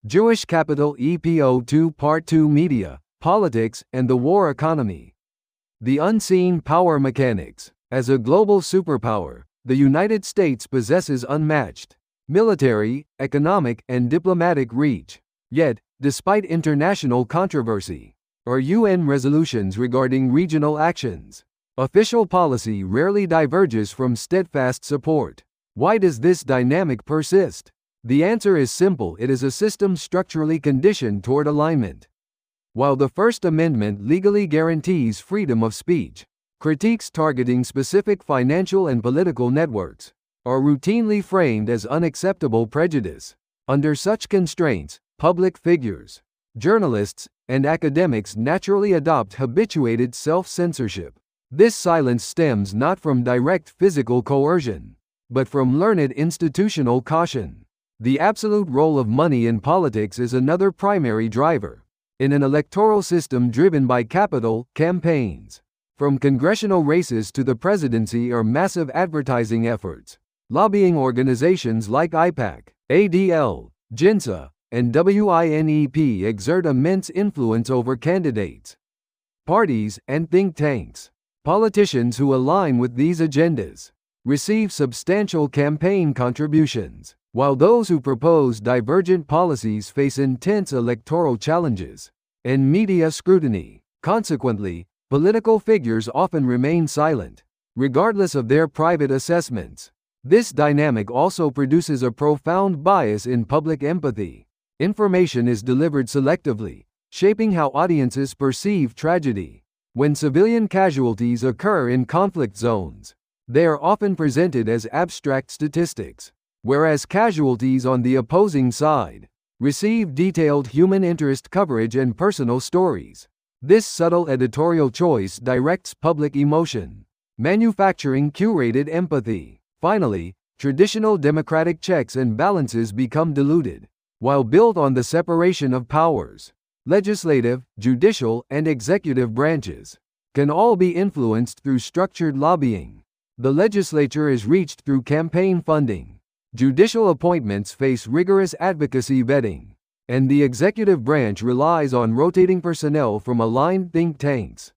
Jewish Capital EPO 2 Part 2 Media, Politics, and the War Economy. The Unseen Power Mechanics. As a global superpower, the United States possesses unmatched military, economic, and diplomatic reach. Yet, despite international controversy or UN resolutions regarding regional actions, official policy rarely diverges from steadfast support. Why does this dynamic persist? The answer is simple: it is a system structurally conditioned toward alignment. While the First Amendment legally guarantees freedom of speech, critiques targeting specific financial and political networks are routinely framed as unacceptable prejudice. Under such constraints, public figures, journalists, and academics naturally adopt habituated self-censorship. This silence stems not from direct physical coercion, but from learned institutional caution. The absolute role of money in politics is another primary driver. In an electoral system driven by capital, campaigns, from congressional races to the presidency, or massive advertising efforts, lobbying organizations like AIPAC, ADL, GINSA, and WINEP exert immense influence over candidates, parties, and think tanks. Politicians who align with these agendas receive substantial campaign contributions, while those who propose divergent policies face intense electoral challenges and media scrutiny. Consequently, political figures often remain silent, regardless of their private assessments. This dynamic also produces a profound bias in public empathy. Information is delivered selectively, shaping how audiences perceive tragedy. When civilian casualties occur in conflict zones, they are often presented as abstract statistics, whereas casualties on the opposing side receive detailed human interest coverage and personal stories. This subtle editorial choice directs public emotion, manufacturing curated empathy. Finally, traditional democratic checks and balances become diluted. While built on the separation of powers, legislative, judicial, and executive branches can all be influenced through structured lobbying. The legislature is reached through campaign funding. Judicial appointments face rigorous advocacy vetting, and the executive branch relies on rotating personnel from aligned think tanks.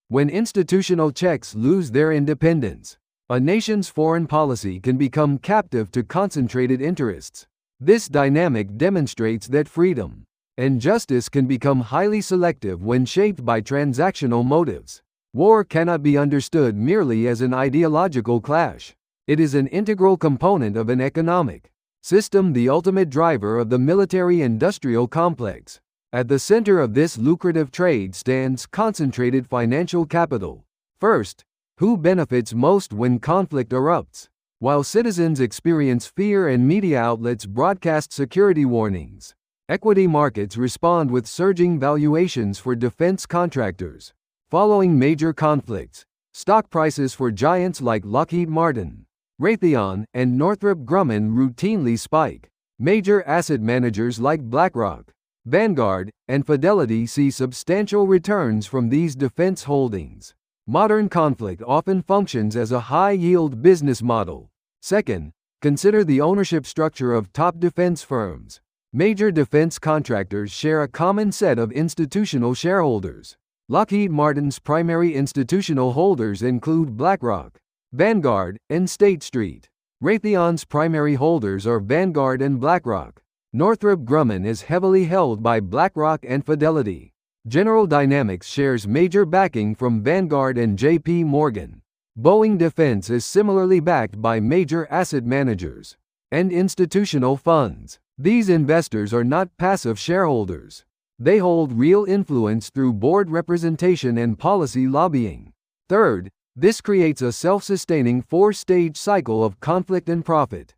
When institutional checks lose their independence, a nation's foreign policy can become captive to concentrated interests. This dynamic demonstrates that freedom and justice can become highly selective when shaped by transactional motives. War cannot be understood merely as an ideological clash. It is an integral component of an economic system, the ultimate driver of the military-industrial complex. At the center of this lucrative trade stands concentrated financial capital. First, who benefits most when conflict erupts? While citizens experience fear and media outlets broadcast security warnings, equity markets respond with surging valuations for defense contractors. Following major conflicts, stock prices for giants like Lockheed Martin, Raytheon, and Northrop Grumman routinely spike. Major asset managers like BlackRock, Vanguard, and Fidelity see substantial returns from these defense holdings. Modern conflict often functions as a high-yield business model. Second, consider the ownership structure of top defense firms. Major defense contractors share a common set of institutional shareholders. Lockheed Martin's primary institutional holders include BlackRock, Vanguard, and State Street. Raytheon's primary holders are Vanguard and BlackRock. Northrop Grumman is heavily held by BlackRock and Fidelity. General Dynamics shares major backing from Vanguard and J.P. Morgan. Boeing Defense is similarly backed by major asset managers and institutional funds. These investors are not passive shareholders. They hold real influence through board representation and policy lobbying. Third, this creates a self-sustaining four-stage cycle of conflict and profit.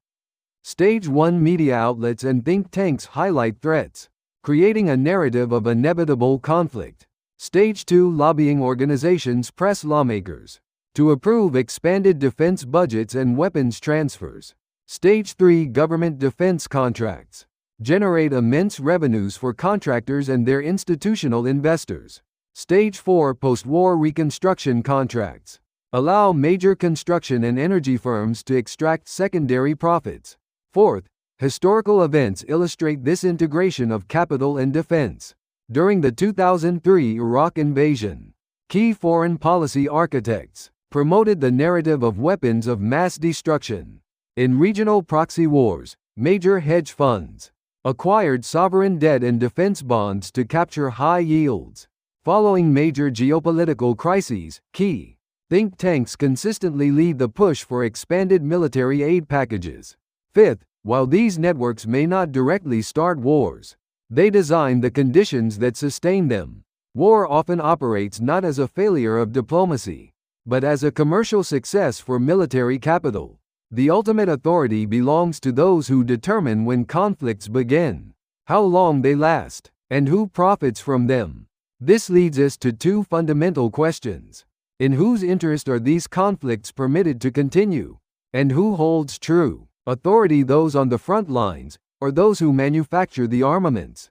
Stage 1: media outlets and think tanks highlight threats, creating a narrative of inevitable conflict. Stage 2: lobbying organizations press lawmakers to approve expanded defense budgets and weapons transfers. Stage 3: government defense contracts generate immense revenues for contractors and their institutional investors. Stage 4: post-war reconstruction contracts allow major construction and energy firms to extract secondary profits. Fourth, Historical events illustrate this integration of capital and defense. During the 2003 Iraq invasion, key foreign policy architects promoted the narrative of weapons of mass destruction. In regional proxy wars, major hedge funds acquired sovereign debt and defense bonds to capture high yields. Following major geopolitical crises, key think tanks consistently lead the push for expanded military aid packages. Fifth, while these networks may not directly start wars, they design the conditions that sustain them. War often operates not as a failure of diplomacy, but as a commercial success for military capital. The ultimate authority belongs to those who determine when conflicts begin, how long they last, and who profits from them. This leads us to two fundamental questions. In whose interest are these conflicts permitted to continue? And who holds true authority, those on the front lines, or those who manufacture the armaments?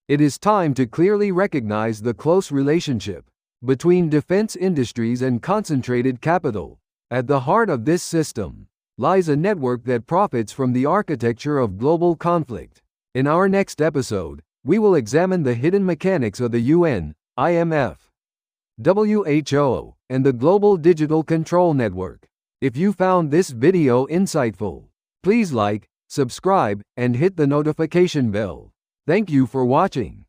It is time to clearly recognize the close relationship between defense industries and concentrated capital. At the heart of this system lies a network that profits from the architecture of global conflict. In our next episode, we will examine the hidden mechanics of the UN, IMF, WHO, and the Global Digital Control Network. If you found this video insightful, please like, subscribe, and hit the notification bell. Thank you for watching.